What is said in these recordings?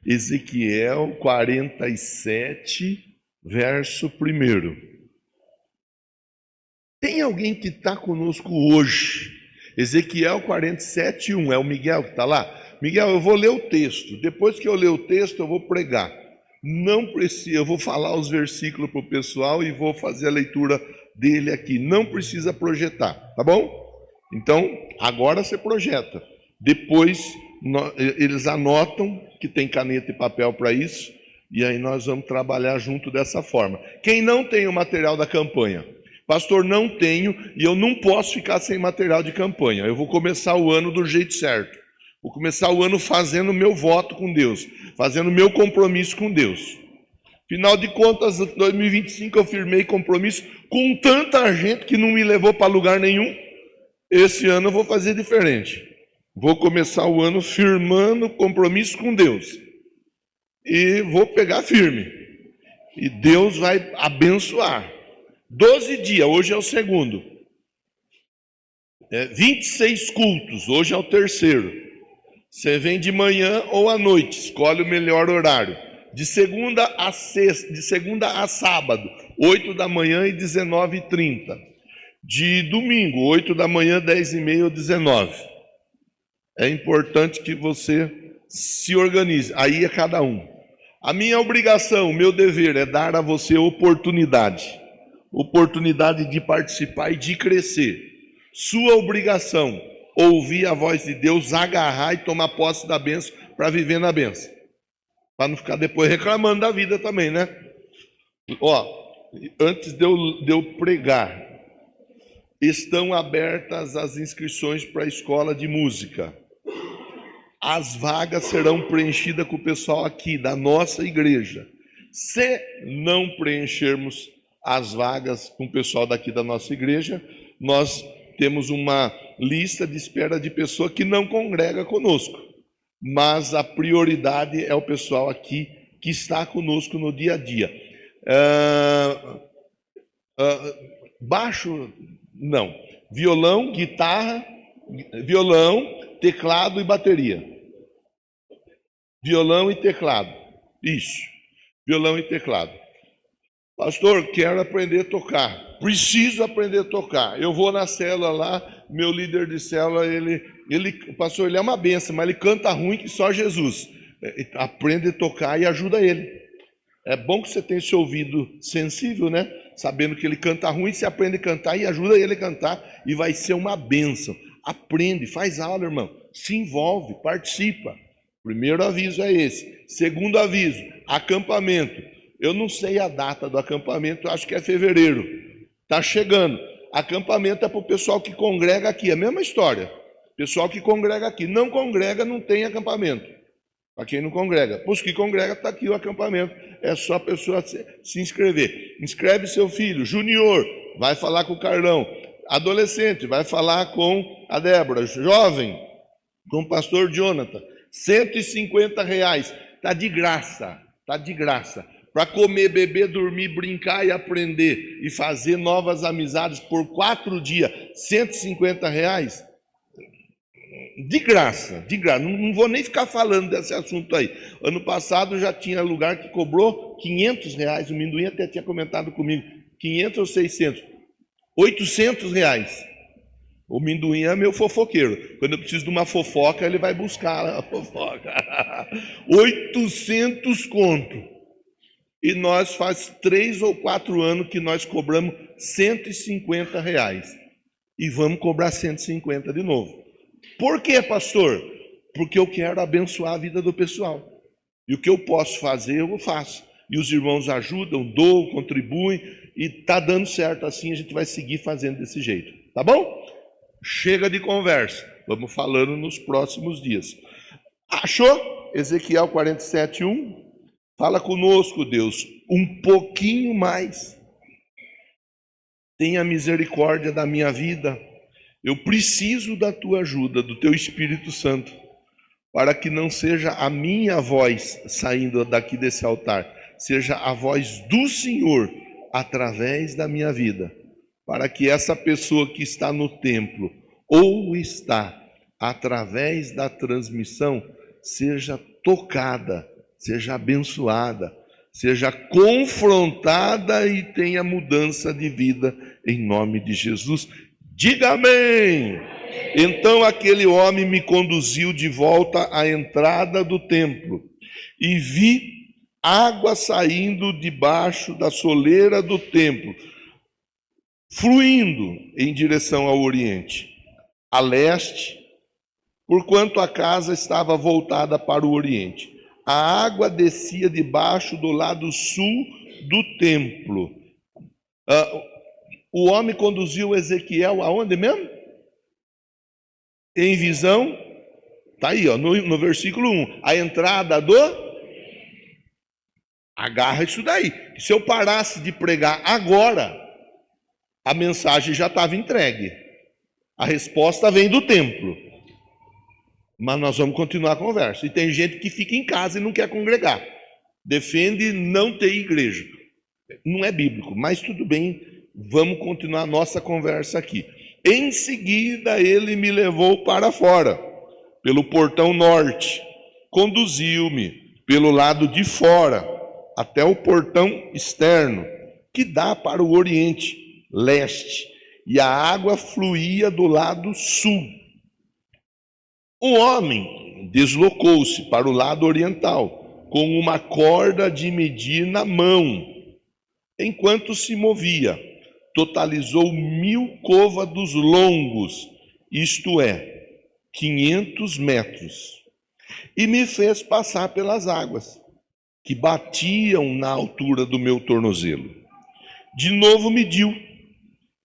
Ezequiel 47, verso 1. Tem alguém que está conosco hoje? Ezequiel 47, 1. É o Miguel que está lá? Miguel, eu vou ler o texto. Depois que eu ler o texto, eu vou pregar. Não precisa, eu vou falar os versículos para o pessoal e vou fazer a leitura dele aqui. Não precisa projetar, tá bom? Então, agora você projeta. Depois, eles anotam, que tem caneta e papel para isso, e aí nós vamos trabalhar junto dessa forma. Quem não tem o material da campanha? Pastor, não tenho, e eu não posso ficar sem material de campanha. Eu vou começar o ano do jeito certo. Vou começar o ano fazendo o meu voto com Deus, fazendo o meu compromisso com Deus. Afinal de contas, em 2025 eu firmei compromisso com tanta gente que não me levou para lugar nenhum. Esse ano eu vou fazer diferente. Vou começar o ano firmando compromisso com Deus. E vou pegar firme. E Deus vai abençoar. 12 dias, hoje é o segundo. 26 cultos, hoje é o terceiro. Você vem de manhã ou à noite, escolhe o melhor horário. De segunda a sexta, de segunda a sábado, 8 da manhã e 19h30. De domingo, 8 da manhã, 10h30 ou 19. É importante que você se organize. Aí é cada um. A minha obrigação, o meu dever é dar a você oportunidade de participar e de crescer. Sua obrigação, ouvir a voz de Deus, agarrar e tomar posse da bênção para viver na bênção. Para não ficar depois reclamando da vida também, né? Antes de eu pregar, estão abertas as inscrições para a escola de música. As vagas serão preenchidas com o pessoal aqui da nossa igreja. Se não preenchermos as vagas com o pessoal daqui da nossa igreja, nós temos uma lista de espera de pessoa que não congrega conosco. Mas a prioridade é o pessoal aqui que está conosco no dia a dia. Baixo, não. Violão, guitarra, teclado e bateria. Violão e teclado. Isso. Violão e teclado. Pastor, quero aprender a tocar. Preciso aprender a tocar. Eu vou na célula lá, meu líder de célula, pastor, ele é uma benção, mas ele canta ruim que só Jesus. Aprende a tocar e ajuda ele. É bom que você tenha esse ouvido sensível, né? Sabendo que ele canta ruim, você aprende a cantar e ajuda ele a cantar e vai ser uma bênção. Aprende, faz aula, irmão. Se envolve, participa. Primeiro aviso é esse. Segundo aviso, acampamento. Eu não sei a data do acampamento, acho que é fevereiro. Está chegando. Acampamento é para o pessoal que congrega aqui, é a mesma história. Pessoal que congrega aqui. Não congrega, não tem acampamento. Para quem não congrega. Para os que congrega, está aqui o acampamento. É só a pessoa se inscrever. Inscreve seu filho. Junior, vai falar com o Carlão. Adolescente, vai falar com a Débora. Jovem, com o pastor Jonathan. R$150. Está de graça. Está de graça. Para comer, beber, dormir, brincar e aprender e fazer novas amizades por 4 dias, R$150, de graça, de graça. Não vou nem ficar falando desse assunto aí. Ano passado já tinha lugar que cobrou R$500, o Minduim até tinha comentado comigo, 500 ou 600, R$800. O Minduim é meu fofoqueiro. Quando eu preciso de uma fofoca, ele vai buscar a fofoca. 800 conto. E nós faz 3 ou 4 anos que nós cobramos R$150. E vamos cobrar 150 de novo. Por quê, pastor? Porque eu quero abençoar a vida do pessoal. E o que eu posso fazer, eu faço. E os irmãos ajudam, doam, contribuem. E está dando certo assim, a gente vai seguir fazendo desse jeito. Tá bom? Chega de conversa. Vamos falando nos próximos dias. Achou? Ezequiel 47, 1. Fala conosco, Deus, um pouquinho mais. Tenha misericórdia da minha vida. Eu preciso da tua ajuda, do teu Espírito Santo, para que não seja a minha voz saindo daqui desse altar, seja a voz do Senhor através da minha vida, para que essa pessoa que está no templo ou está através da transmissão seja tocada seja abençoada, seja confrontada e tenha mudança de vida em nome de Jesus. Diga amém. Então aquele homem me conduziu de volta à entrada do templo e vi água saindo debaixo da soleira do templo, fluindo em direção ao oriente, a leste, porquanto a casa estava voltada para o oriente. A água descia debaixo do lado sul do templo. O homem conduziu Ezequiel aonde mesmo? Em visão, está aí, ó, no versículo 1. A entrada do... Agarra isso daí. Se eu parasse de pregar agora, a mensagem já estava entregue. A resposta vem do templo. Mas nós vamos continuar a conversa. E tem gente que fica em casa e não quer congregar. Defende não ter igreja. Não é bíblico, mas tudo bem. Vamos continuar a nossa conversa aqui. Em seguida, ele me levou para fora, pelo portão norte. Conduziu-me pelo lado de fora, até o portão externo, que dá para o oriente, leste. E a água fluía do lado sul. O homem deslocou-se para o lado oriental, com uma corda de medir na mão. Enquanto se movia, totalizou 1000 côvados longos, isto é, 500 metros, e me fez passar pelas águas, que batiam na altura do meu tornozelo. De novo mediu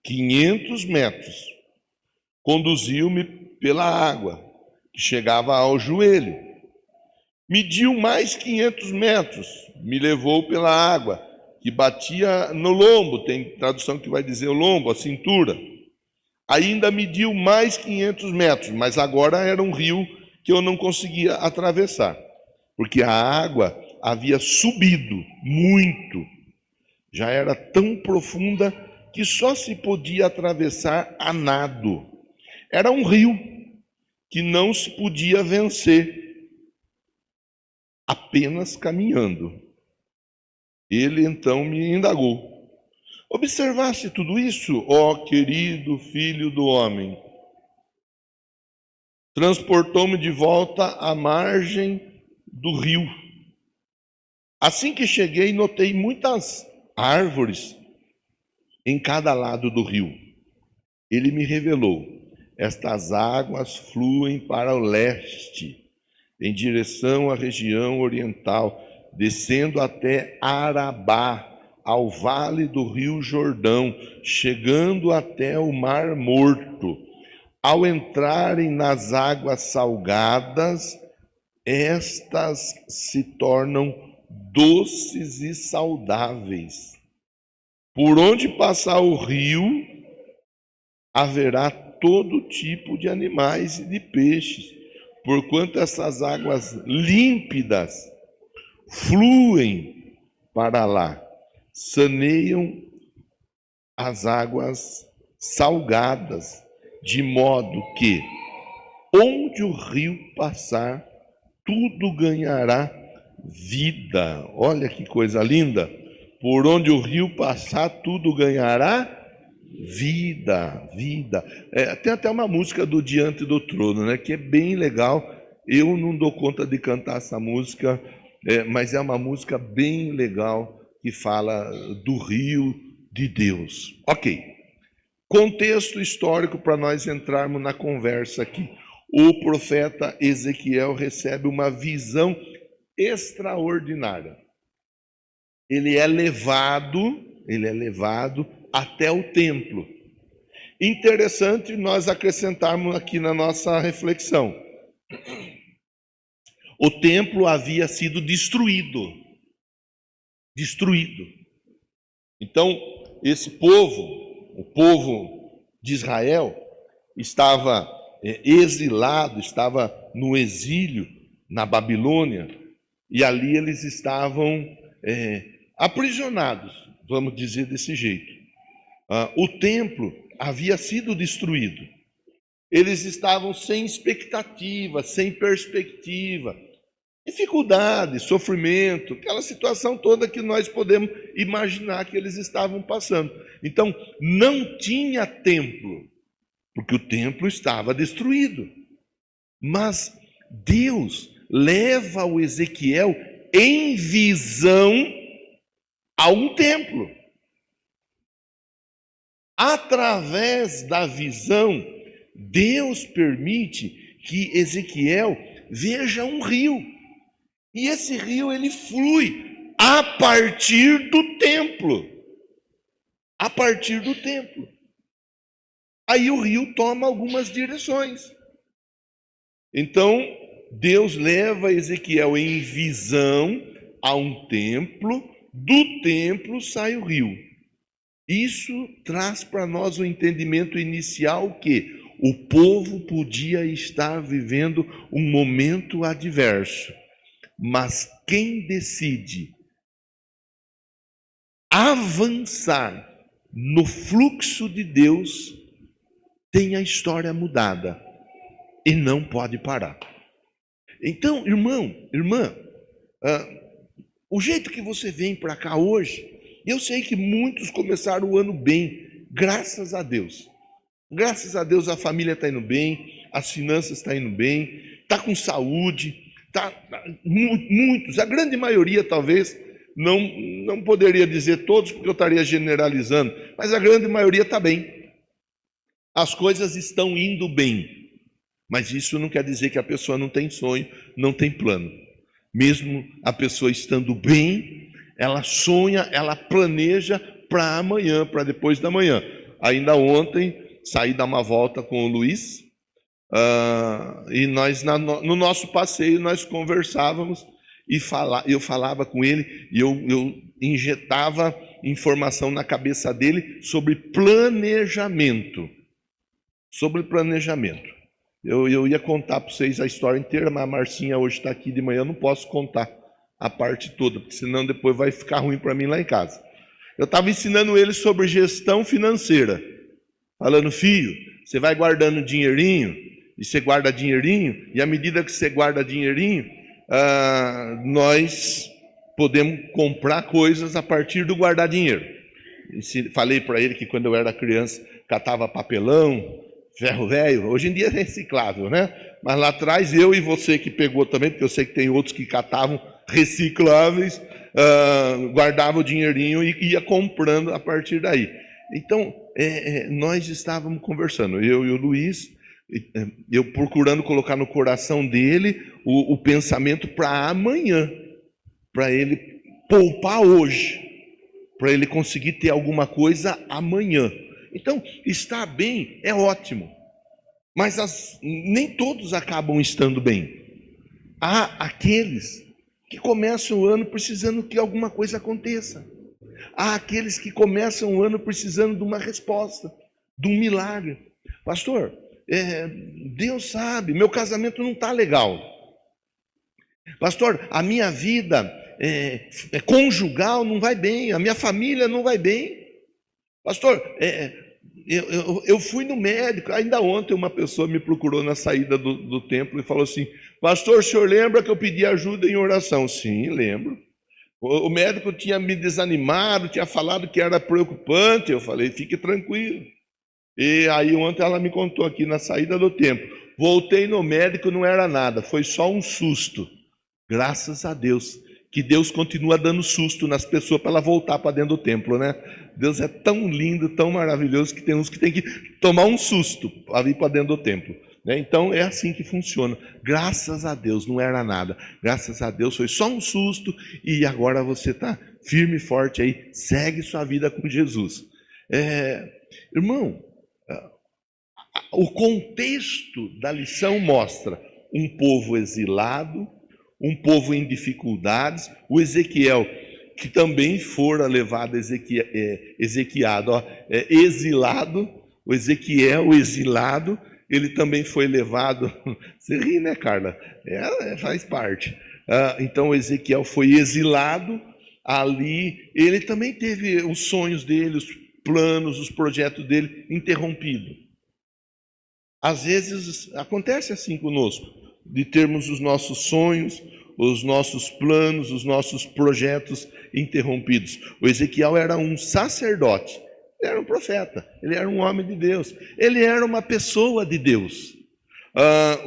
500 metros, conduziu-me pela água, que chegava ao joelho. Mediu mais 500 metros, me levou pela água, que batia no lombo, tem tradução que vai dizer o lombo, a cintura. Ainda mediu mais 500 metros, mas agora era um rio que eu não conseguia atravessar, porque a água havia subido muito, já era tão profunda que só se podia atravessar a nado. Era um rio que não se podia vencer, apenas caminhando. Ele então me indagou: observaste tudo isso, ó querido filho do homem? Transportou-me de volta à margem do rio. Assim que cheguei, notei muitas árvores em cada lado do rio. Ele me revelou: estas águas fluem para o leste, em direção à região oriental, descendo até Arabá, ao vale do rio Jordão, chegando até o Mar Morto. Ao entrarem nas águas salgadas, estas se tornam doces e saudáveis. Por onde passar o rio, haverá todo tipo de animais e de peixes, porquanto essas águas límpidas fluem para lá, saneiam as águas salgadas, de modo que, onde o rio passar, tudo ganhará vida. Olha que coisa linda! Por onde o rio passar, tudo ganhará vida, vida. Tem até uma música do Diante do Trono, né, que é bem legal. Eu não dou conta de cantar essa música, mas é uma música bem legal que fala do rio de Deus. Ok. Contexto histórico para nós entrarmos na conversa aqui. O profeta Ezequiel recebe uma visão extraordinária. Ele é levado até o templo. Interessante nós acrescentarmos aqui na nossa reflexão. O templo havia sido destruído. Então, esse povo, o povo de Israel, estava exilado, estava no exílio na Babilônia, e ali eles estavam aprisionados, vamos dizer desse jeito. O templo havia sido destruído. Eles estavam sem expectativa, sem perspectiva. Dificuldade, sofrimento, aquela situação toda que nós podemos imaginar que eles estavam passando. Então, não tinha templo, porque o templo estava destruído. Mas Deus leva o Ezequiel em visão a um templo. Através da visão, Deus permite que Ezequiel veja um rio. E esse rio ele flui a partir do templo. A partir do templo. Aí o rio toma algumas direções. Então, Deus leva Ezequiel em visão a um templo, do templo sai o rio. Isso traz para nós o entendimento inicial que o povo podia estar vivendo um momento adverso, mas quem decide avançar no fluxo de Deus tem a história mudada e não pode parar. Então, irmão, irmã, o jeito que você vem para cá hoje, eu sei que muitos começaram o ano bem, graças a Deus. Graças a Deus a família está indo bem, as finanças estão indo bem, está com saúde, muitos, a grande maioria talvez, não poderia dizer todos porque eu estaria generalizando, mas a grande maioria está bem. As coisas estão indo bem, mas isso não quer dizer que a pessoa não tem sonho, não tem plano. Mesmo a pessoa estando bem, ela sonha, ela planeja para amanhã, para depois da manhã. Ainda ontem, saí dar uma volta com o Luiz, e nós, no nosso passeio, nós conversávamos, e eu falava com ele, e eu injetava informação na cabeça dele sobre planejamento. Sobre planejamento. Eu ia contar para vocês a história inteira, mas a Marcinha hoje está aqui de manhã, eu não posso contar a parte toda, porque senão depois vai ficar ruim para mim lá em casa. Eu estava ensinando ele sobre gestão financeira, falando, filho, você vai guardando dinheirinho, e você guarda dinheirinho, e à medida que você guarda dinheirinho, nós podemos comprar coisas a partir do guardar dinheiro. Falei para ele que quando eu era criança, catava papelão, ferro velho, hoje em dia é reciclável, né? Mas lá atrás, eu e você que pegou também, porque eu sei que tem outros que catavam recicláveis, guardava o dinheirinho e ia comprando a partir daí. Então, nós estávamos conversando, eu e o Luiz, eu procurando colocar no coração dele o pensamento para amanhã, para ele poupar hoje, para ele conseguir ter alguma coisa amanhã. Então, estar bem é ótimo, mas nem todos acabam estando bem. Há aqueles que começam o ano precisando que alguma coisa aconteça. Há aqueles que começam o ano precisando de uma resposta, de um milagre. Pastor, Deus sabe, meu casamento não está legal. Pastor, a minha vida conjugal não vai bem, a minha família não vai bem. Pastor, eu fui no médico, ainda ontem uma pessoa me procurou na saída do templo e falou assim, pastor, o senhor lembra que eu pedi ajuda em oração? Sim, lembro. O médico tinha me desanimado, tinha falado que era preocupante, eu falei, fique tranquilo. E aí ontem ela me contou aqui na saída do templo, voltei no médico, não era nada, foi só um susto. Graças a Deus, que Deus continua dando susto nas pessoas para ela voltar para dentro do templo, né? Deus é tão lindo, tão maravilhoso, que tem uns que tem que tomar um susto para vir para dentro do templo, né? Então é assim que funciona. Graças a Deus, não era nada. Graças a Deus foi só um susto e agora você está firme e forte aí, segue sua vida com Jesus. Irmão, o contexto da lição mostra um povo exilado, um povo em dificuldades, o Ezequiel, que também fora levado exilado, o Ezequiel, o exilado, ele também foi levado, você ri, né, Carla? Faz parte. Então, o Ezequiel foi exilado, ali, ele também teve os sonhos dele, os planos, os projetos dele interrompidos. Às vezes, acontece assim conosco, de termos os nossos sonhos, os nossos planos, os nossos projetos interrompidos. O Ezequiel era um sacerdote, ele era um profeta, ele era um homem de Deus, ele era uma pessoa de Deus.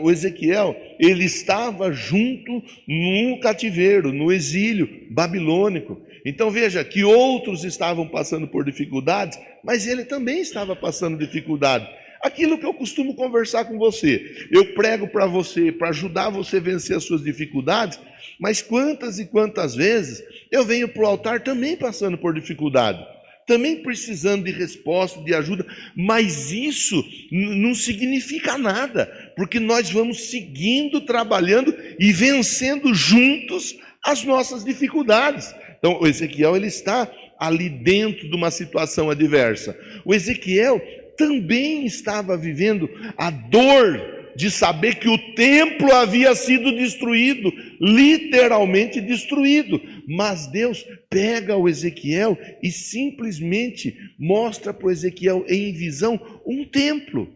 O Ezequiel, ele estava junto no cativeiro, no exílio babilônico. Então veja que outros estavam passando por dificuldades, mas ele também estava passando dificuldade. Aquilo que eu costumo conversar com você, eu prego para você, para ajudar você a vencer as suas dificuldades, mas quantas e quantas vezes eu venho para o altar também passando por dificuldade, também precisando de resposta, de ajuda, mas isso não significa nada, porque nós vamos seguindo, trabalhando e vencendo juntos as nossas dificuldades. Então, o Ezequiel, ele está ali dentro de uma situação adversa. O Ezequiel também estava vivendo a dor de saber que o templo havia sido destruído, literalmente destruído. Mas Deus pega o Ezequiel e simplesmente mostra para o Ezequiel em visão um templo.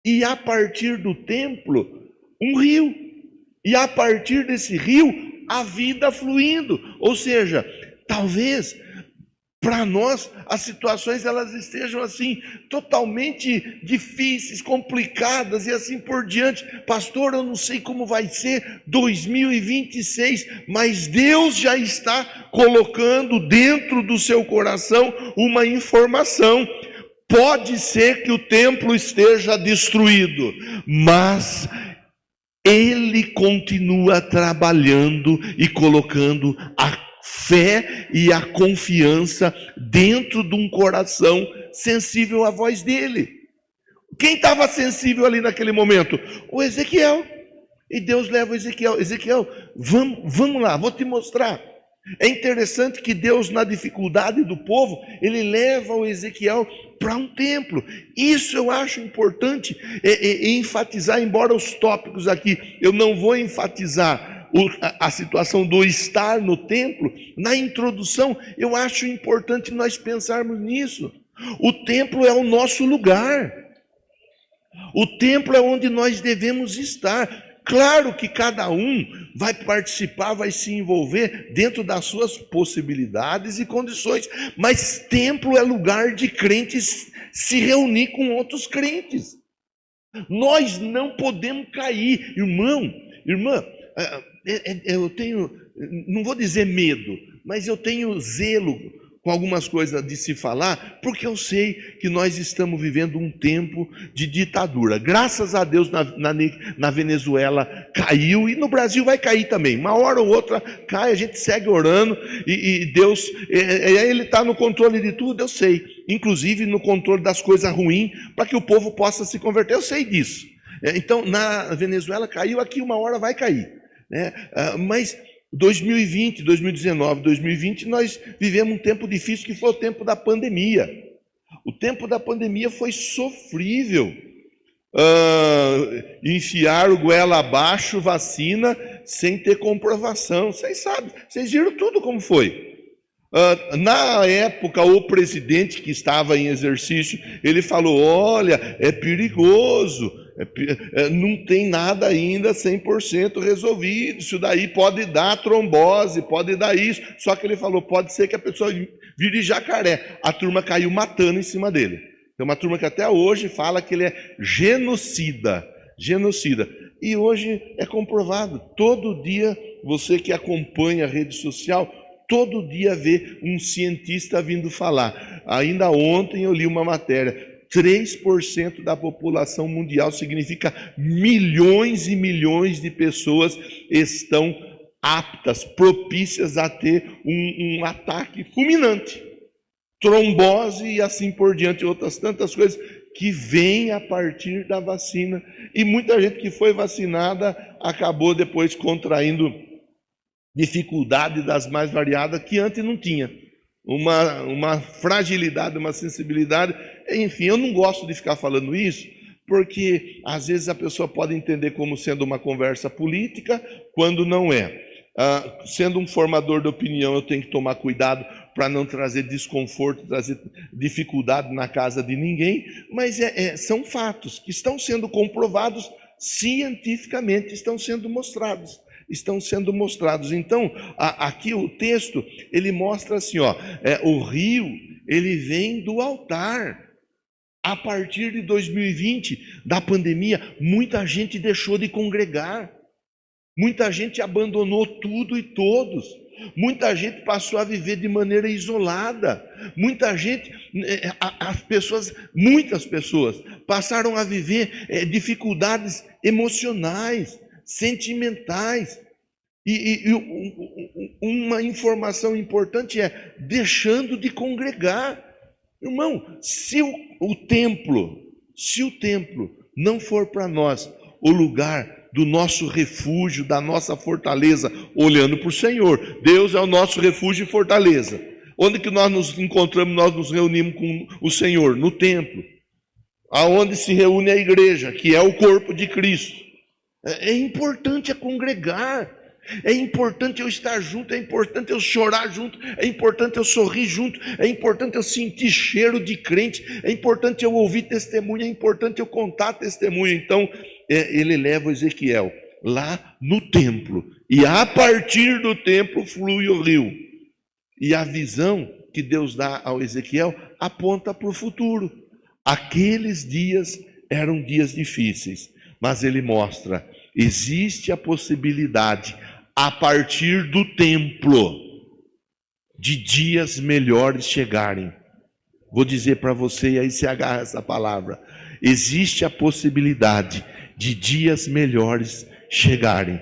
E a partir do templo, um rio. E a partir desse rio, a vida fluindo. Ou seja, talvez para nós as situações elas estejam assim totalmente difíceis, complicadas e assim por diante. Pastor, eu não sei como vai ser 2026, mas Deus já está colocando dentro do seu coração uma informação. Pode ser que o templo esteja destruído, mas Ele continua trabalhando e colocando a fé e a confiança dentro de um coração sensível à voz dele. Quem estava sensível ali naquele momento? O Ezequiel. E Deus leva o Ezequiel. Ezequiel, vamos lá, vou te mostrar. É interessante que Deus, na dificuldade do povo, ele leva o Ezequiel para um templo. Isso eu acho importante enfatizar, embora os tópicos aqui eu não vou enfatizar a situação do estar no templo. Na introdução, eu acho importante nós pensarmos nisso. O templo é o nosso lugar. O templo é onde nós devemos estar. Claro que cada um vai participar, vai se envolver dentro das suas possibilidades e condições, mas templo é lugar de crentes se reunir com outros crentes. Nós não podemos cair, irmã, eu tenho, não vou dizer medo, mas eu tenho zelo com algumas coisas de se falar, porque eu sei que nós estamos vivendo um tempo de ditadura. Graças a Deus na Venezuela caiu, e no Brasil vai cair também. Uma hora ou outra cai, a gente segue orando, e Deus, Ele está no controle de tudo, eu sei. Inclusive no controle das coisas ruins, para que o povo possa se converter, eu sei disso. Então, na Venezuela caiu, aqui uma hora vai cair, né? Mas 2020, 2019, 2020, nós vivemos um tempo difícil, que foi o tempo da pandemia. O tempo da pandemia foi sofrível. Enfiar o goela abaixo vacina sem ter comprovação. Vocês sabem, vocês viram tudo como foi. Na época, o presidente que estava em exercício, ele falou: olha, é perigoso, não tem nada ainda 100% resolvido, isso daí pode dar trombose, pode dar isso. Só que ele falou: pode ser que a pessoa vire jacaré. A turma caiu matando em cima dele. Tem uma turma que até hoje fala que ele é genocida. E hoje é comprovado. Todo dia, você que acompanha a rede social, todo dia vê um cientista vindo falar. Ainda ontem eu li uma matéria: 3% da população mundial, significa milhões e milhões de pessoas estão aptas, propícias a ter um ataque fulminante, trombose e assim por diante, outras tantas coisas que vêm a partir da vacina. E muita gente que foi vacinada acabou depois contraindo dificuldade das mais variadas que antes não tinha. Uma fragilidade, uma sensibilidade. Enfim, eu não gosto de ficar falando isso, porque às vezes a pessoa pode entender como sendo uma conversa política, quando não é. Sendo um formador de opinião, eu tenho que tomar cuidado para não trazer desconforto, trazer dificuldade na casa de ninguém, mas são fatos que estão sendo comprovados cientificamente, estão sendo mostrados. estão sendo mostrados. Então, aqui o texto, ele mostra assim, ó, o rio, ele vem do altar. A partir de 2020, da pandemia, muita gente deixou de congregar, muita gente abandonou tudo e todos, muita gente passou a viver de maneira isolada, muita gente, muitas pessoas passaram a viver dificuldades emocionais, sentimentais. E uma informação importante é deixando de congregar. Irmão, se o templo não for para nós o lugar do nosso refúgio, da nossa fortaleza, olhando para o Senhor, Deus é o nosso refúgio e fortaleza. Onde que nós nos encontramos, nós nos reunimos com o Senhor? No templo, aonde se reúne a igreja, que é o corpo de Cristo. É importante congregar. É importante eu estar junto, é importante eu chorar junto, é importante eu sorrir junto, é importante eu sentir cheiro de crente, é importante eu ouvir testemunho, é importante eu contar testemunho. Então, ele leva o Ezequiel lá no templo, e a partir do templo flui o rio. E a visão que Deus dá ao Ezequiel aponta para o futuro. Aqueles dias eram dias difíceis, mas ele mostra, existe a possibilidade, a partir do templo, de dias melhores chegarem. Vou dizer para você, e aí se agarra essa palavra, existe a possibilidade de dias melhores chegarem.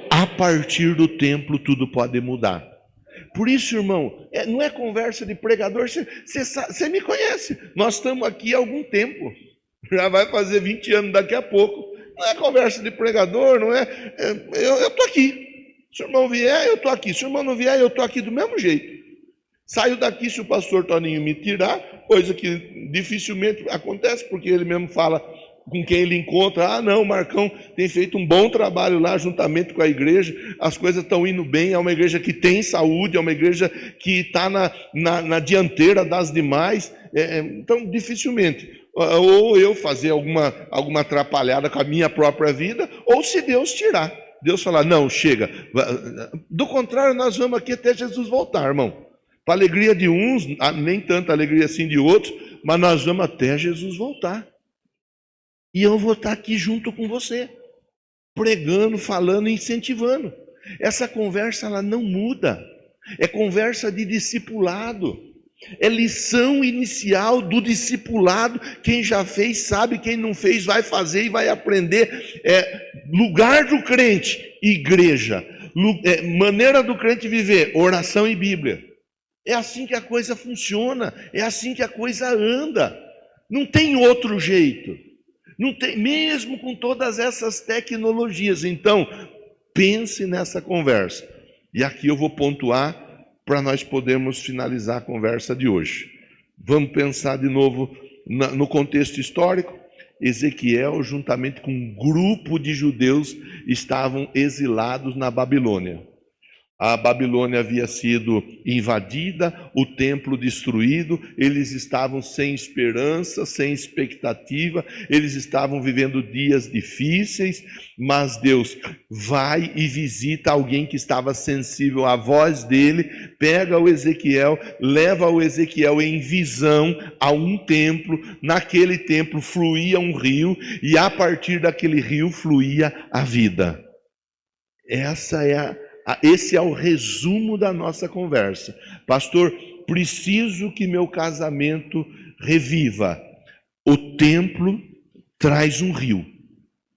A partir do templo tudo pode mudar. Por isso, irmão, não é conversa de pregador, você me conhece, nós estamos aqui há algum tempo, já vai fazer 20 anos daqui a pouco. Não é conversa de pregador, não é. Eu estou aqui. Se o irmão vier, eu estou aqui. Se o irmão não vier, eu estou aqui do mesmo jeito. Saio daqui se o pastor Toninho me tirar, coisa que dificilmente acontece, porque ele mesmo fala com quem ele encontra. Ah, não, o Marcão tem feito um bom trabalho lá, juntamente com a igreja, as coisas estão indo bem, é uma igreja que tem saúde, é uma igreja que está na dianteira das demais. Então, dificilmente. Ou eu fazer alguma atrapalhada com a minha própria vida, ou se Deus tirar, Deus falar, não, chega. Do contrário, nós vamos aqui até Jesus voltar, irmão. Para a alegria de uns, nem tanta alegria assim de outros, mas nós vamos até Jesus voltar. E eu vou estar aqui junto com você, pregando, falando, incentivando. Essa conversa, ela não muda. É conversa de discipulado. É lição inicial do discipulado. Quem já fez sabe, quem não fez vai fazer e vai aprender. Lugar do crente, igreja. Maneira do crente viver, oração e Bíblia. É assim que a coisa funciona, é assim que a coisa anda. Não tem outro jeito. Não tem, mesmo com todas essas tecnologias. Então, pense nessa conversa. E aqui eu vou pontuar para nós podermos finalizar a conversa de hoje. Vamos pensar de novo no contexto histórico. Ezequiel, juntamente com um grupo de judeus, estavam exilados na Babilônia. A Babilônia havia sido invadida, o templo destruído, eles estavam sem esperança, sem expectativa, eles estavam vivendo dias difíceis, mas Deus vai e visita alguém que estava sensível à voz dele, pega o Ezequiel, leva o Ezequiel em visão a um templo, naquele templo fluía um rio, e a partir daquele rio fluía a vida. Esse é o resumo da nossa conversa. Pastor, preciso que meu casamento reviva. O templo traz um rio.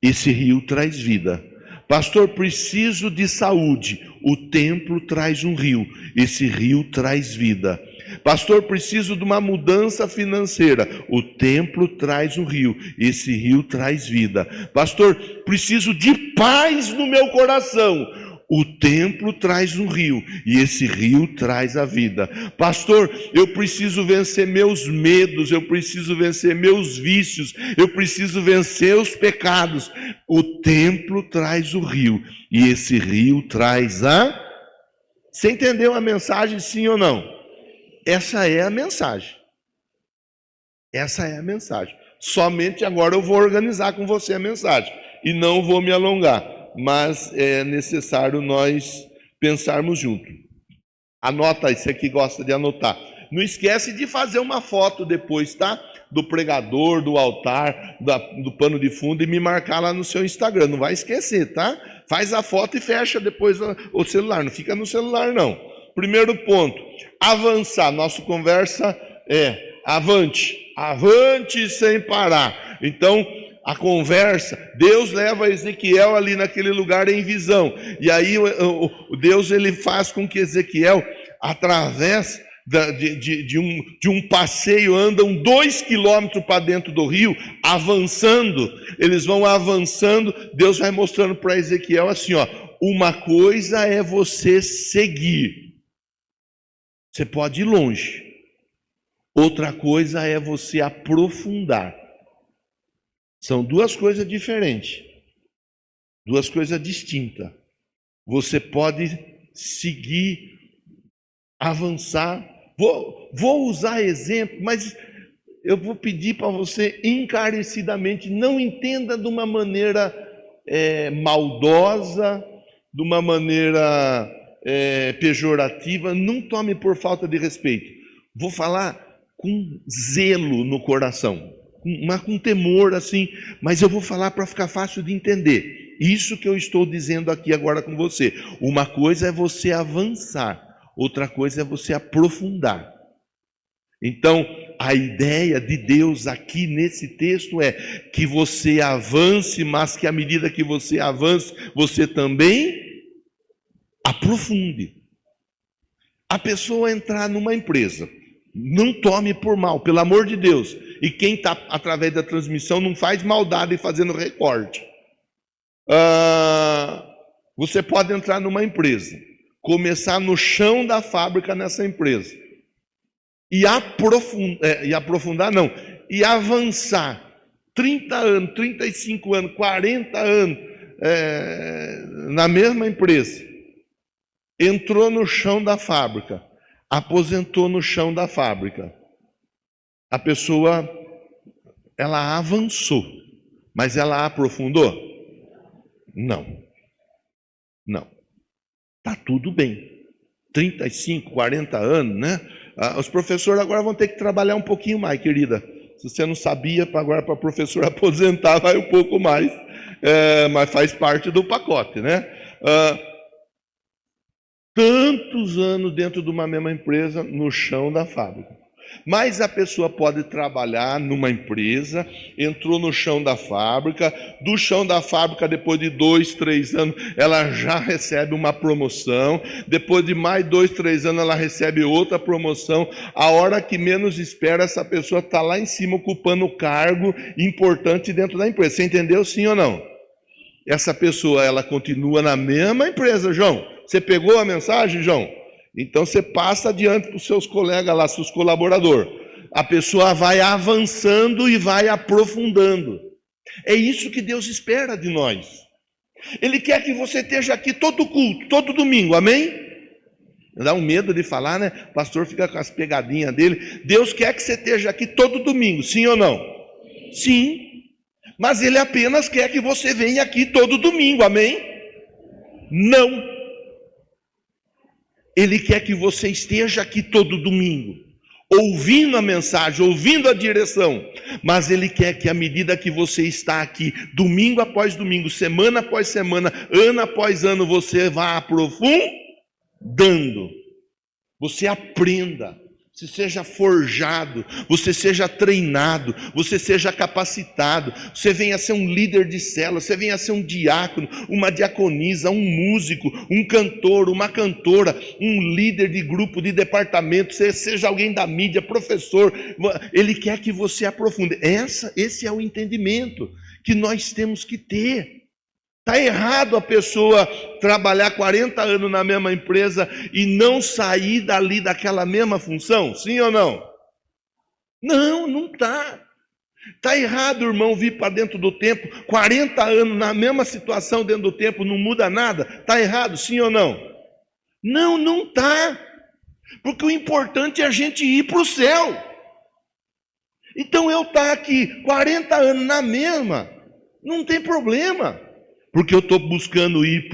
Esse rio traz vida. Pastor, preciso de saúde. O templo traz um rio. Esse rio traz vida. Pastor, preciso de uma mudança financeira. O templo traz um rio. Esse rio traz vida. Pastor, preciso de paz no meu coração. O templo traz um rio, e esse rio traz a vida. Pastor, eu preciso vencer meus medos, eu preciso vencer meus vícios, eu preciso vencer os pecados. O templo traz o rio, e esse rio traz a... Você entendeu a mensagem, sim ou não? Essa é a mensagem. Essa é a mensagem. Somente agora eu vou organizar com você a mensagem, e não vou me alongar. mas é necessário nós pensarmos junto. Anota aí, você que gosta de anotar. Não esquece de fazer uma foto depois, tá? Do pregador, do altar, do pano de fundo e me marcar lá no seu Instagram. Não vai esquecer, tá? Faz a foto e fecha depois o celular. Não fica no celular, não. Primeiro ponto, avançar. Nossa conversa é avante. Avante sem parar. Então, a conversa, Deus leva Ezequiel ali naquele lugar em visão. E aí Deus ele faz com que Ezequiel, através de um passeio, andam 2 quilômetros para dentro do rio, avançando. Eles vão avançando. Deus vai mostrando para Ezequiel assim, ó, uma coisa é você seguir. Você pode ir longe. Outra coisa é você aprofundar. São duas coisas diferentes, duas coisas distintas. Você pode seguir, avançar. Vou usar exemplo, mas eu vou pedir para você encarecidamente, não entenda de uma maneira maldosa, de uma maneira pejorativa, não tome por falta de respeito. Vou falar com zelo no coração. Mas com temor assim, mas eu vou falar para ficar fácil de entender. Isso que eu estou dizendo aqui agora com você. Uma coisa é você avançar, outra coisa é você aprofundar. Então, a ideia de Deus aqui nesse texto é que você avance, mas que à medida que você avance, você também aprofunde. A pessoa entrar numa empresa, não tome por mal, pelo amor de Deus. E quem está através da transmissão não faz maldade fazendo recorte. Você pode entrar numa empresa, começar no chão da fábrica nessa empresa e aprofundar não, e avançar 30 anos, 35 anos, 40 anos na mesma empresa. Entrou no chão da fábrica, aposentou no chão da fábrica. A pessoa, ela avançou, mas ela aprofundou? Não. Está tudo bem. 35, 40 anos, né? Os professores agora vão ter que trabalhar um pouquinho mais, querida. Se você não sabia, agora para o professor aposentar vai um pouco mais, mas faz parte do pacote, né? Tantos anos dentro de uma mesma empresa, no chão da fábrica. Mas a pessoa pode trabalhar numa empresa, entrou no chão da fábrica, do chão da fábrica, depois de 2, 3 anos, ela já recebe uma promoção, depois de mais 2, 3 anos, ela recebe outra promoção. A hora que menos espera, essa pessoa está lá em cima, ocupando um cargo importante dentro da empresa. Você entendeu, sim ou não? Essa pessoa, ela continua na mesma empresa, João. Você pegou a mensagem, João? Então você passa adiante para os seus colegas lá, seus colaboradores. A pessoa vai avançando e vai aprofundando. É isso que Deus espera de nós. Ele quer que você esteja aqui todo culto, todo domingo, amém? Dá um medo de falar, né? O pastor fica com as pegadinhas dele. Deus quer que você esteja aqui todo domingo, sim ou não? Sim. Mas Ele apenas quer que você venha aqui todo domingo, amém? Não. Ele quer que você esteja aqui todo domingo, ouvindo a mensagem, ouvindo a direção, mas Ele quer que à medida que você está aqui, domingo após domingo, semana após semana, ano após ano, você vá aprofundando, você aprenda, você seja forjado, você seja treinado, você seja capacitado, você venha a ser um líder de célula, você venha a ser um diácono, uma diaconisa, um músico, um cantor, uma cantora, um líder de grupo, de departamento, você seja alguém da mídia, professor. Ele quer que você aprofunde. Esse é o entendimento que nós temos que ter. Está errado a pessoa trabalhar 40 anos na mesma empresa e não sair dali daquela mesma função? Sim ou não? Não está. Está errado, irmão, vir para dentro do templo, 40 anos na mesma situação dentro do templo, não muda nada? Está errado, sim ou não? Não está. Porque o importante é a gente ir para o céu. Então eu estar aqui 40 anos na mesma, não tem problema. porque eu estou buscando ir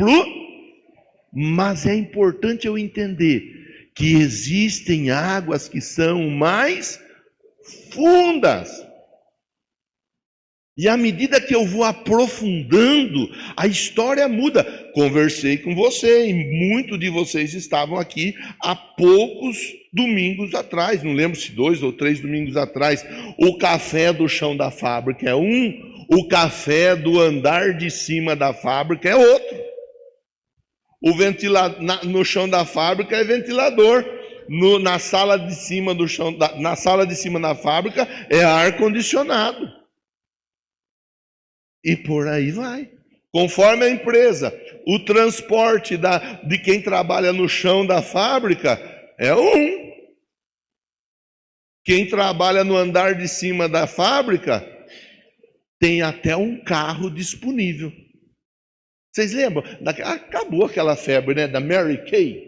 Mas é importante eu entender que existem águas que são mais fundas. E à medida que eu vou aprofundando, a história muda. Conversei com você e muitos de vocês estavam aqui há poucos domingos atrás, não lembro se 2 ou 3 domingos atrás. O café do chão da fábrica é um, o café do andar de cima da fábrica é outro. O ventilador no chão da fábrica é ventilador. Na sala de cima do chão, na sala de cima da fábrica é ar condicionado. E por aí vai. Conforme a empresa, o transporte de quem trabalha no chão da fábrica é um. Quem trabalha no andar de cima da fábrica tem até um carro disponível. Vocês lembram? Acabou aquela febre, né, da Mary Kay.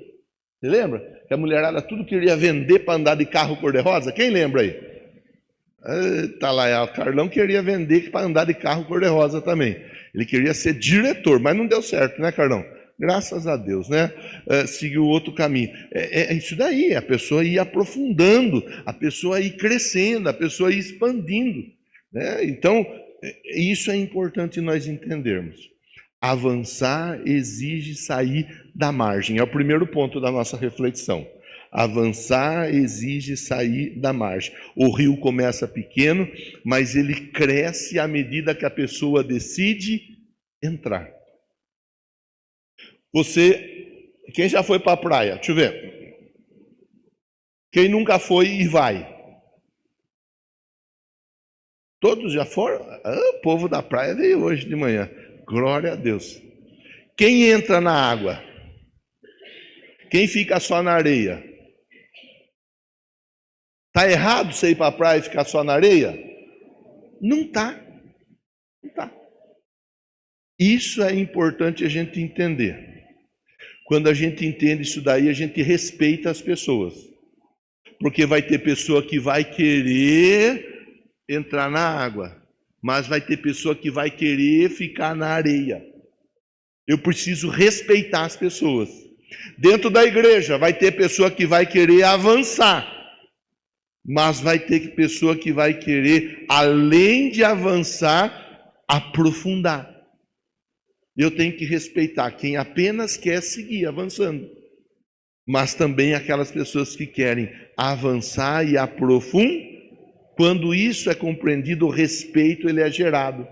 Você lembra? Que a mulherada tudo queria vender para andar de carro cor-de-rosa. Quem lembra aí? Tá lá, o Carlão queria vender para andar de carro cor-de-rosa também. Ele queria ser diretor, mas não deu certo, né, Carlão? Graças a Deus, né? Seguiu outro caminho. É isso daí, a pessoa ir aprofundando, a pessoa ir crescendo, a pessoa ir expandindo, né? Então, isso é importante nós entendermos. Avançar exige sair da margem. É o primeiro ponto da nossa reflexão. Avançar exige sair da margem. O rio começa pequeno, mas ele cresce à medida que a pessoa decide entrar. Quem já foi para a praia? Deixa eu ver. Quem nunca foi e vai? Todos já foram? O povo da praia veio hoje de manhã. Glória a Deus. Quem entra na água? Quem fica só na areia? Está errado você ir para a praia e ficar só na areia? Não está. Não está. Isso é importante a gente entender. Quando a gente entende isso daí, a gente respeita as pessoas. Porque vai ter pessoa que vai querer entrar na água, mas vai ter pessoa que vai querer ficar na areia. Eu preciso respeitar as pessoas. Dentro da igreja, vai ter pessoa que vai querer avançar, mas vai ter pessoa que vai querer, além de avançar, aprofundar. Eu tenho que respeitar quem apenas quer seguir avançando, mas também aquelas pessoas que querem avançar e aprofundar. Quando isso é compreendido, o respeito ele é gerado.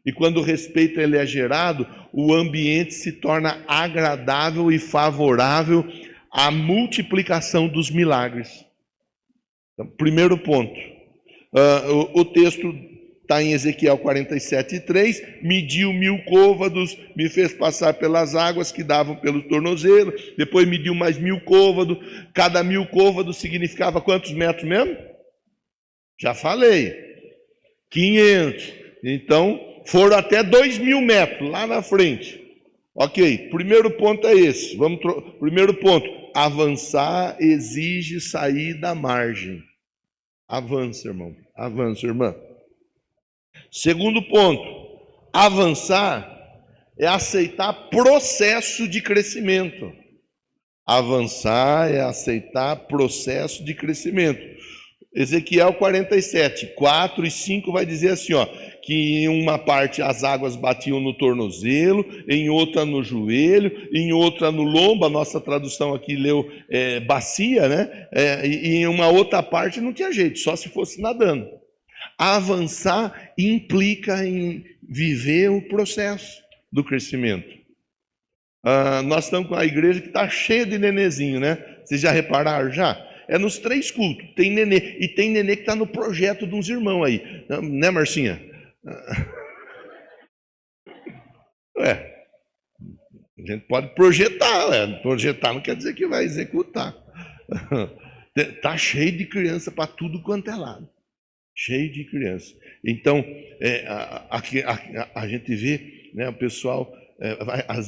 E quando o respeito ele é gerado, o ambiente se torna agradável e favorável à multiplicação dos milagres. Então, primeiro ponto. O texto está em Ezequiel 47:3. Mediu 1000 côvados, me fez passar pelas águas que davam pelo tornozelo. Depois mediu mais 1000 côvados. Cada 1000 côvados significava quantos metros mesmo? Já falei. 500. Então, foram até 2000 metros lá na frente. Ok, primeiro ponto é esse. Primeiro ponto, avançar exige sair da margem. Avança, irmão. Avança, irmã. Segundo ponto, avançar é aceitar processo de crescimento. Avançar é aceitar processo de crescimento. Ezequiel 47, 4 e 5 vai dizer assim, ó, que em uma parte as águas batiam no tornozelo, em outra no joelho, em outra no lombo, a nossa tradução aqui leu bacia, né? E em uma outra parte não tinha jeito, só se fosse nadando. Avançar implica em viver o processo do crescimento. Nós estamos com a igreja que está cheia de nenezinho, né? Vocês já repararam já? É nos 3 cultos, tem nenê. E tem nenê que está no projeto de uns irmãos aí. Né, Marcinha? A gente pode projetar. Projetar não quer dizer que vai executar. Está cheio de criança para tudo quanto é lado. Cheio de criança. Então, a gente vê, né, o pessoal,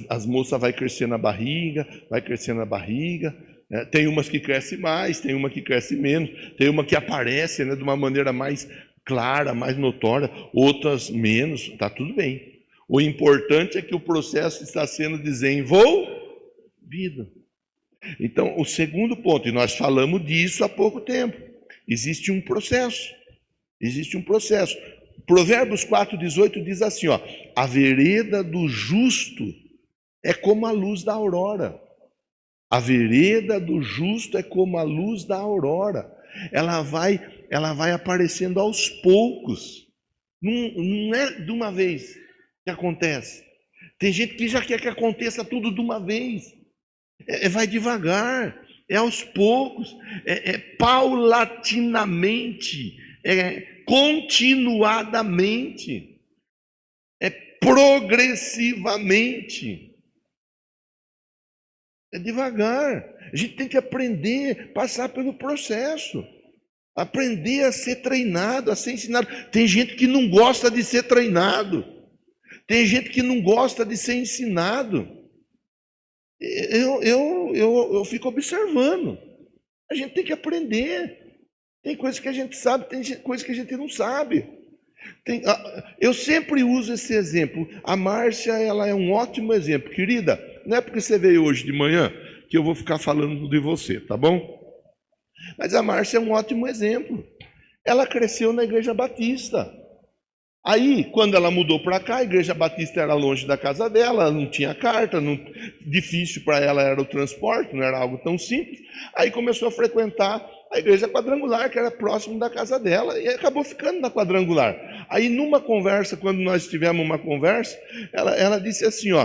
as moças vai crescendo a barriga, tem umas que crescem mais, tem uma que cresce menos, tem uma que aparece, né, de uma maneira mais clara, mais notória, outras menos, está tudo bem. O importante é que o processo está sendo desenvolvido. Então, o segundo ponto, e nós falamos disso há pouco tempo, existe um processo. Existe um processo. Provérbios 4,18 diz assim, ó: a vereda do justo é como a luz da aurora. A vereda do justo é como a luz da aurora. Ela vai aparecendo aos poucos. Não é de uma vez que acontece. Tem gente que já quer que aconteça tudo de uma vez. Vai devagar, é aos poucos, paulatinamente, continuadamente, progressivamente. É devagar. A gente tem que aprender, passar pelo processo. Aprender a ser treinado, a ser ensinado. Tem gente que não gosta de ser treinado. Tem gente que não gosta de ser ensinado. Eu fico observando. A gente tem que aprender. Tem coisas que a gente sabe, tem coisas que a gente não sabe. Eu sempre uso esse exemplo. A Márcia, ela é um ótimo exemplo. Querida, não é porque você veio hoje de manhã que eu vou ficar falando de você, tá bom? Mas a Márcia é um ótimo exemplo. Ela cresceu na Igreja Batista. Aí, quando ela mudou para cá, a Igreja Batista era longe da casa dela, não tinha carta, difícil para ela era o transporte, não era algo tão simples. Aí começou a frequentar a Igreja Quadrangular, que era próximo da casa dela, e acabou ficando na Quadrangular. Aí, numa conversa, quando nós tivemos uma conversa, ela disse assim, ó,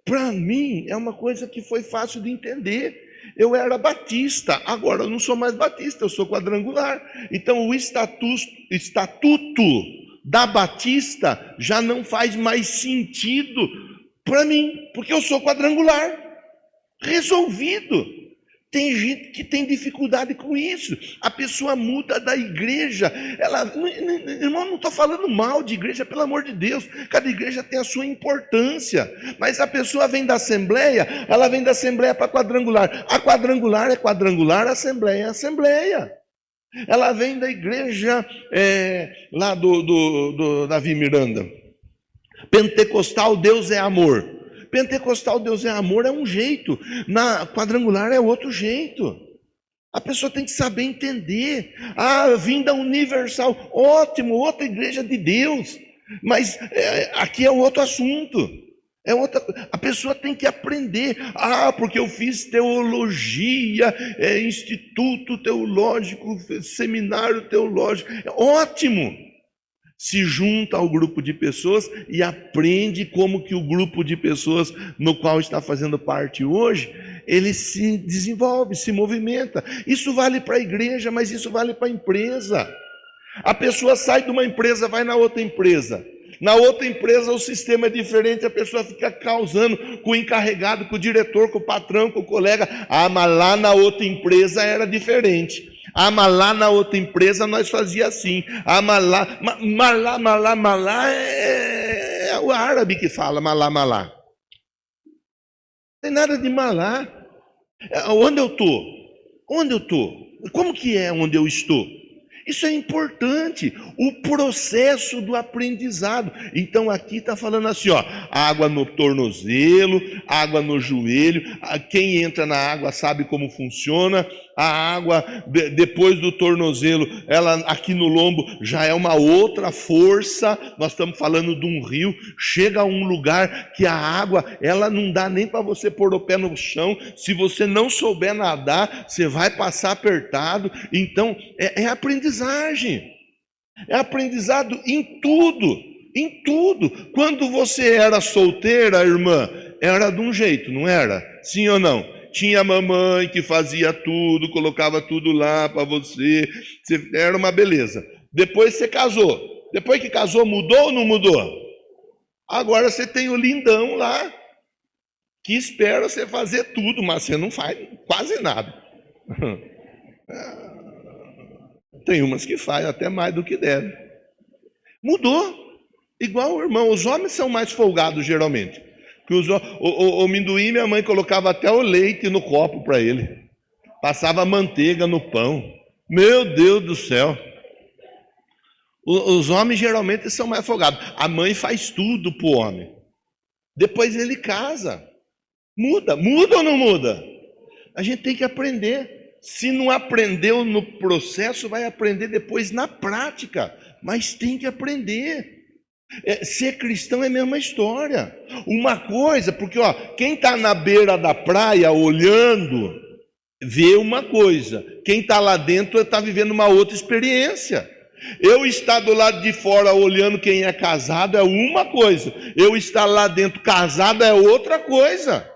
para mim é uma coisa que foi fácil de entender. Eu era batista, agora eu não sou mais batista, eu sou quadrangular. Então o estatuto da batista já não faz mais sentido para mim, porque eu sou quadrangular. Resolvido. Tem gente que tem dificuldade com isso. A pessoa muda da igreja. Irmão, não estou falando mal de igreja, pelo amor de Deus. Cada igreja tem a sua importância. Mas a pessoa vem da assembleia, ela vem da assembleia para quadrangular. A quadrangular é quadrangular, a assembleia é assembleia. Ela vem da igreja lá do Davi Miranda. Pentecostal, Deus é amor. Pentecostal, Deus é amor, é um jeito. Na quadrangular é outro jeito. A pessoa tem que saber entender. Vinda universal, ótimo, outra igreja de Deus. Mas aqui é outro assunto. A pessoa tem que aprender. Porque eu fiz teologia, instituto teológico, seminário teológico. Ótimo. Se junta ao grupo de pessoas e aprende como que o grupo de pessoas no qual está fazendo parte hoje, ele se desenvolve, se movimenta. Isso vale para a igreja, mas isso vale para a empresa. A pessoa sai de uma empresa, vai na outra empresa. Na outra empresa o sistema é diferente, a pessoa fica causando com o encarregado, com o diretor, com o patrão, com o colega. Mas lá na outra empresa era diferente. Mas lá na outra empresa nós fazia assim. Malá é o árabe que fala malá. Não tem nada de malá. Onde eu estou? Como que é onde eu estou? Isso é importante, o processo do aprendizado. Então aqui está falando assim, ó, água no tornozelo, água no joelho. Quem entra na água sabe como funciona. A água depois do tornozelo, ela aqui no lombo já é uma outra força. Nós estamos falando de um rio. Chega a um lugar que a água, ela não dá nem para você pôr o pé no chão. Se você não souber nadar, você vai passar apertado. Então é aprendizagem. É aprendizado em tudo. Em tudo. Quando você era solteira, irmã, era de um jeito, não era? Sim ou não? Tinha a mamãe que fazia tudo, colocava tudo lá para você. Era uma beleza. Depois você casou. Depois que casou, mudou ou não mudou? Agora você tem o lindão lá, que espera você fazer tudo, mas você não faz quase nada. Tem umas que faz até mais do que deve. Mudou. Igual o irmão. Os homens são mais folgados geralmente. O amendoim, minha mãe colocava até o leite no copo para ele. Passava manteiga no pão. Meu Deus do céu. Os homens geralmente são mais folgados. A mãe faz tudo para o homem. Depois ele casa. Muda ou não muda? A gente tem que aprender. Se não aprendeu no processo, vai aprender depois na prática. Mas tem que aprender. Ser cristão é a mesma história. Uma coisa, porque quem está na beira da praia olhando, vê uma coisa. Quem está lá dentro está vivendo uma outra experiência. Eu estar do lado de fora olhando quem é casado é uma coisa. Eu estar lá dentro casado é outra coisa.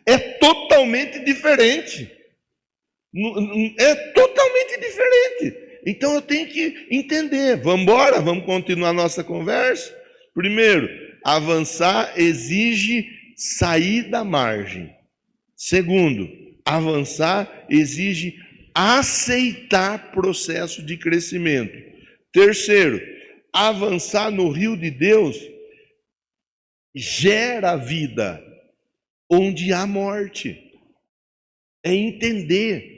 É totalmente diferente. É totalmente diferente. Então eu tenho que entender. Vamos embora, vamos continuar nossa conversa. Primeiro, avançar exige sair da margem. Segundo, avançar exige aceitar processo de crescimento. Terceiro, avançar no rio de Deus gera vida onde há morte. É entender.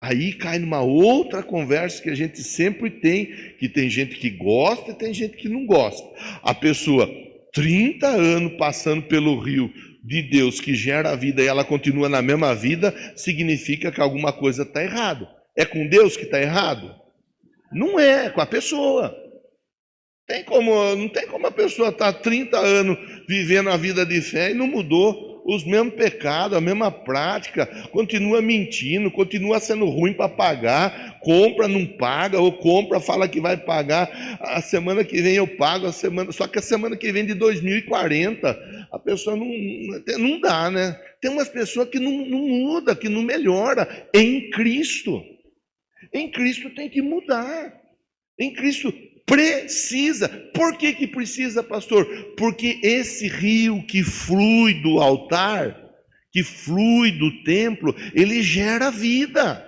Aí cai numa outra conversa que a gente sempre tem, que tem gente que gosta e tem gente que não gosta. A pessoa, 30 anos passando pelo rio de Deus que gera a vida e ela continua na mesma vida, significa que alguma coisa está errado. É com Deus que está errado? Não é com a pessoa. Não tem como a pessoa estar 30 anos vivendo a vida de fé e não mudou. Os mesmos pecados, a mesma prática, continua mentindo, continua sendo ruim para pagar, compra, não paga, ou compra, fala que vai pagar, a semana que vem eu pago, só que a semana que vem de 2040, a pessoa não dá, né? Tem umas pessoas que não muda, que não melhora, em Cristo. Em Cristo tem que mudar, em Cristo precisa. Por que precisa, pastor? Porque esse rio que flui do altar, que flui do templo, ele gera vida.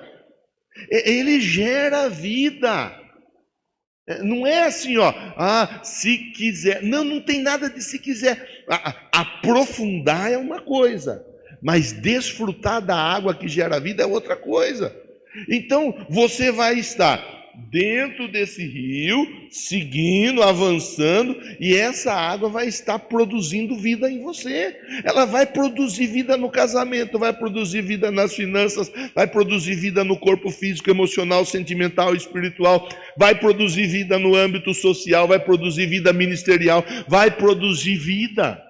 Ele gera vida. Não é assim, se quiser. Não tem nada de se quiser. Aprofundar é uma coisa, mas desfrutar da água que gera vida é outra coisa. Então, você vai estar dentro desse rio, seguindo, avançando, e essa água vai estar produzindo vida em você. Ela vai produzir vida no casamento, vai produzir vida nas finanças, vai produzir vida no corpo físico, emocional, sentimental, espiritual, vai produzir vida no âmbito social, vai produzir vida ministerial, vai produzir vida.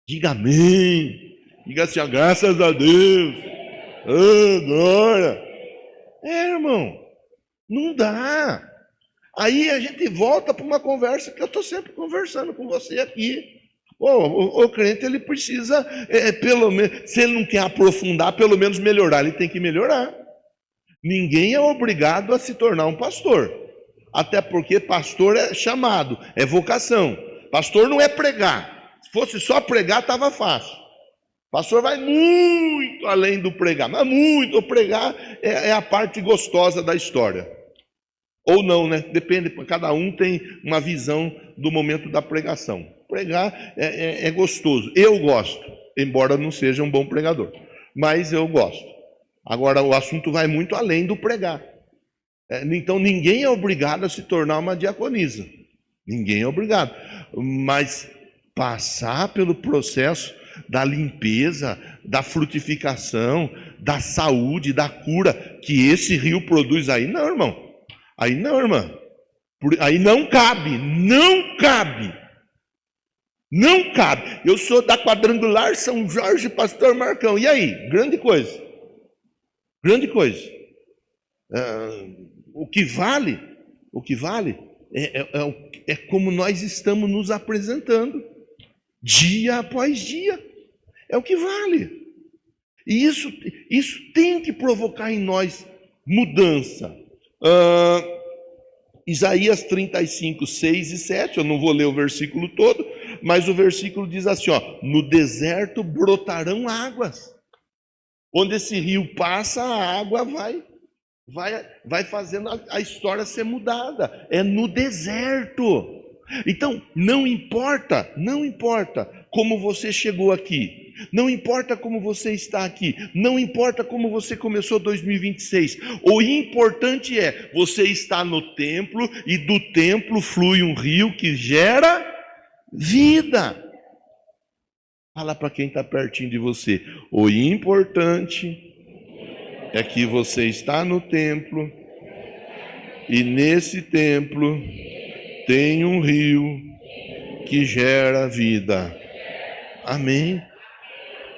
Diga amém. Diga assim, graças a Deus. Glória. Irmão, não dá. Aí a gente volta para uma conversa que eu estou sempre conversando com você aqui. O crente, ele precisa, pelo menos, se ele não quer aprofundar, pelo menos melhorar, ele tem que melhorar. Ninguém é obrigado a se tornar um pastor. Até porque pastor é chamado, é vocação. Pastor não é pregar. Se fosse só pregar, estava fácil. Pastor vai muito além do pregar, mas muito. O pregar é a parte gostosa da história. Ou não, né? Depende, cada um tem uma visão do momento da pregação. Pregar é gostoso. Eu gosto, embora não seja um bom pregador, mas eu gosto. Agora, o assunto vai muito além do pregar. Então, ninguém é obrigado a se tornar uma diaconisa. Ninguém é obrigado. Mas passar pelo processo da limpeza, da frutificação, da saúde, da cura que esse rio produz aí, não, irmão. Aí não, irmã. Aí não cabe. Não cabe. Eu sou da Quadrangular São Jorge, pastor Marcão. E aí? Grande coisa. O que vale é como nós estamos nos apresentando, dia após dia. É o que vale. E isso tem que provocar em nós mudança. Isaías 35, 6 e 7, eu não vou ler o versículo todo, mas o versículo diz assim, no deserto brotarão águas. Onde esse rio passa, a água vai fazendo a história ser mudada. É no deserto. Então, não importa como você chegou aqui. não importa como você está aqui, não importa como você começou 2026, o importante é, você está no templo e do templo flui um rio que gera vida. Fala para quem está pertinho de você, o importante é que você está no templo e nesse templo tem um rio que gera vida. Amém?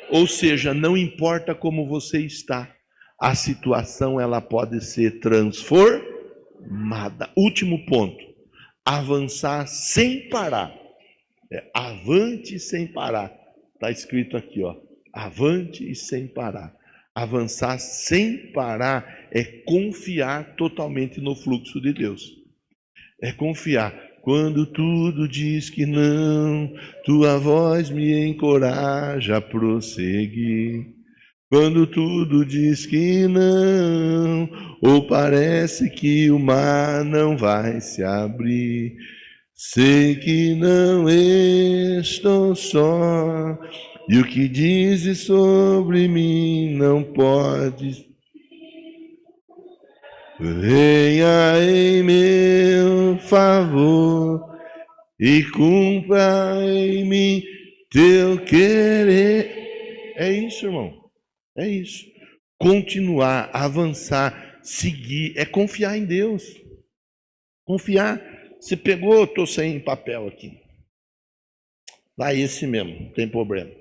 Ou seja, não importa como você está, a situação ela pode ser transformada. Último ponto, avançar sem parar. Avante sem parar. Está escrito aqui, ó, avante e sem parar. Avançar sem parar é confiar totalmente no fluxo de Deus. É confiar. Quando tudo diz que não, tua voz me encoraja a prosseguir. Quando tudo diz que não, ou parece que o mar não vai se abrir, sei que não estou só, e o que dizes sobre mim não pode. Venha em meu favor e cumpra em mim teu querer. É isso, irmão. É isso. Continuar, avançar, seguir, é confiar em Deus. Confiar. Você pegou, estou sem papel aqui. Vai esse mesmo, não tem problema.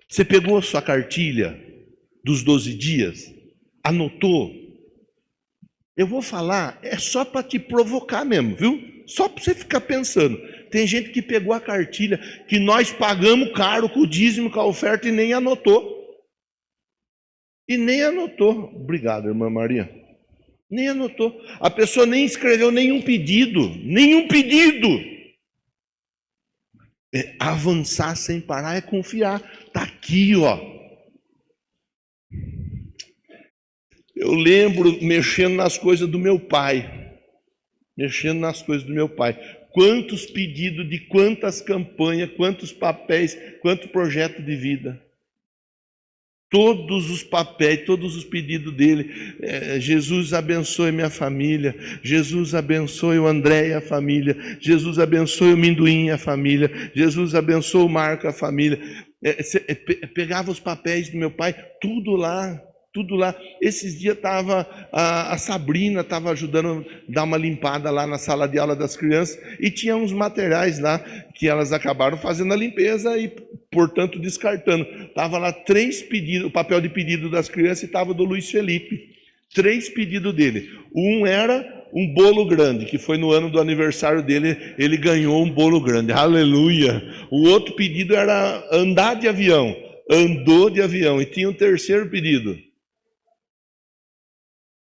Você pegou a sua cartilha dos 12 dias, anotou. Eu vou falar, é só para te provocar mesmo, viu? Só para você ficar pensando. Tem gente que pegou a cartilha, que nós pagamos caro com o dízimo, com a oferta e nem anotou. E nem anotou. Obrigado, irmã Maria. Nem anotou. A pessoa nem escreveu nenhum pedido. Nenhum pedido. Avançar sem parar é confiar. Está aqui, ó. Eu lembro mexendo nas coisas do meu pai. Mexendo nas coisas do meu pai. Quantos pedidos de quantas campanhas, quantos papéis, quanto projeto de vida. Todos os papéis, todos os pedidos dele. Jesus abençoe minha família. Jesus abençoe o André e a família. Jesus abençoe o Minduim e a família. Jesus abençoe o Marco e a família. Pegava os papéis do meu pai, tudo lá. Tudo lá. Esses dias estava a Sabrina estava ajudando a dar uma limpada lá na sala de aula das crianças e tinha uns materiais lá que elas acabaram fazendo a limpeza e, portanto, descartando. Estava lá 3 pedidos, o papel de pedido das crianças, e estava do Luiz Felipe. 3 pedidos dele. Um era um bolo grande, que foi no ano do aniversário dele, ele ganhou um bolo grande. Aleluia! O outro pedido era andar de avião. Andou de avião. E tinha um terceiro pedido.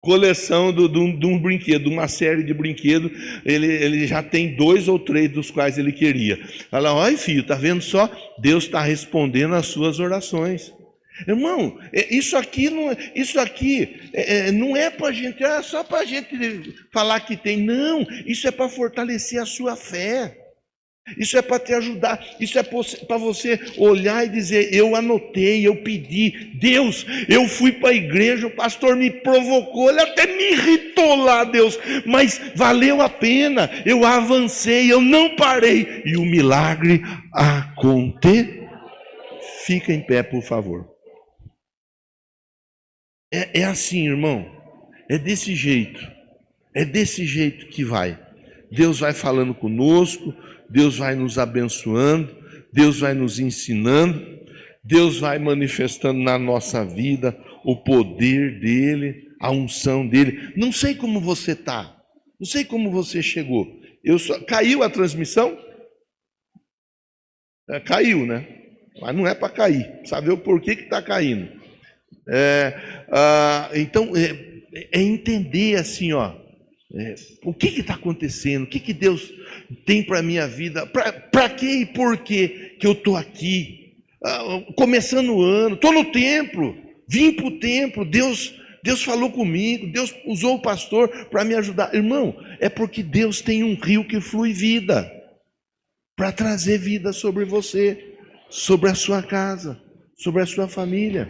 Coleção de um brinquedo, uma série de brinquedos, ele já tem 2 ou 3 dos quais ele queria. Fala, olha filho, tá vendo só? Deus está respondendo às suas orações. Irmão, isso aqui não é para a gente, só para a gente falar que tem. Não, isso é para fortalecer a sua fé. Isso é para te ajudar, isso é para você olhar e dizer, eu anotei, eu pedi, Deus, eu fui para a igreja, o pastor me provocou, ele até me irritou lá, Deus, mas valeu a pena, eu avancei, eu não parei, e o milagre aconteceu. Fica em pé, por favor. É assim, irmão, é desse jeito que vai. Deus vai falando conosco, Deus vai nos abençoando, Deus vai nos ensinando, Deus vai manifestando na nossa vida o poder dele, a unção dele. Não sei como você está, não sei como você chegou. Caiu a transmissão? Caiu, né? Mas não é para cair, saber o porquê que está caindo. Então, é entender assim, ó. O que está acontecendo? O que Deus tem para a minha vida? Para quê e por quê que eu estou aqui? Começando o ano, estou no templo, vim para o templo, Deus falou comigo, Deus usou o pastor para me ajudar. Irmão, é porque Deus tem um rio que flui vida, para trazer vida sobre você, sobre a sua casa, sobre a sua família.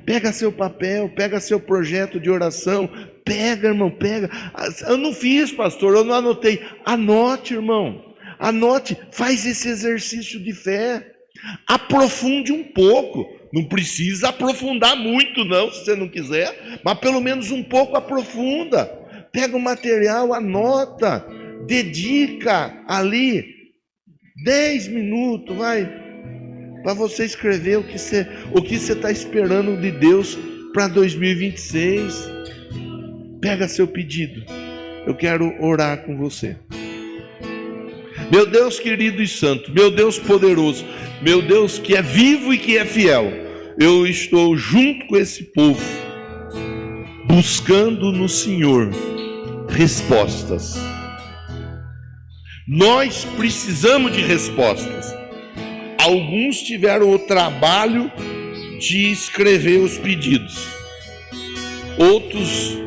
Pega seu papel, pega seu projeto de oração, pega, irmão, pega. Eu não fiz, pastor, eu não anotei. Anote, irmão, anote, faz esse exercício de fé. Aprofunde um pouco, não precisa aprofundar muito não, se você não quiser, mas pelo menos um pouco aprofunda. Pega o material, anota, dedica ali 10 minutos, para você escrever o que você está esperando de Deus para 2026. Pega seu pedido, eu quero orar com você. Meu Deus querido e santo, meu Deus poderoso, meu Deus que é vivo e que é fiel, eu estou junto com esse povo, buscando no Senhor respostas. Nós precisamos de respostas. Alguns tiveram o trabalho de escrever os pedidos, outros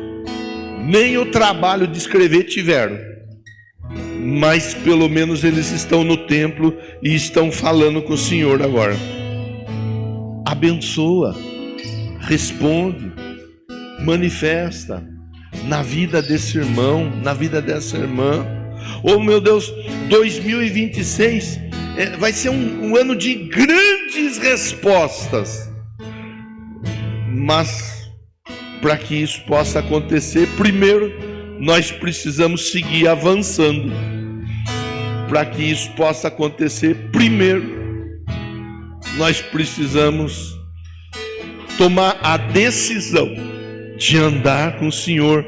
nem o trabalho de escrever tiveram. Mas pelo menos eles estão no templo e estão falando com o Senhor agora. Abençoa, responde, manifesta na vida desse irmão, na vida dessa irmã. Oh meu Deus, 2026 vai ser um ano de grandes respostas. Mas para que isso possa acontecer, primeiro nós precisamos seguir avançando. Para que isso possa acontecer, primeiro, nós precisamos tomar a decisão de andar com o Senhor,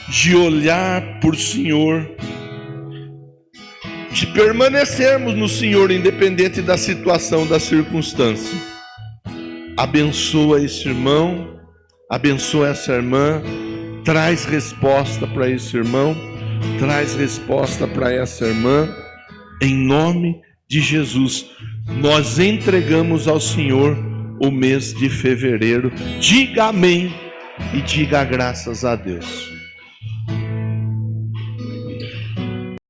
de olhar por Senhor, de permanecermos no Senhor, independente da situação, da circunstância. Abençoa esse irmão, abençoa essa irmã, traz resposta para esse irmão, traz resposta para essa irmã, em nome de Jesus. Nós entregamos ao Senhor o mês de fevereiro. Diga amém e diga graças a Deus.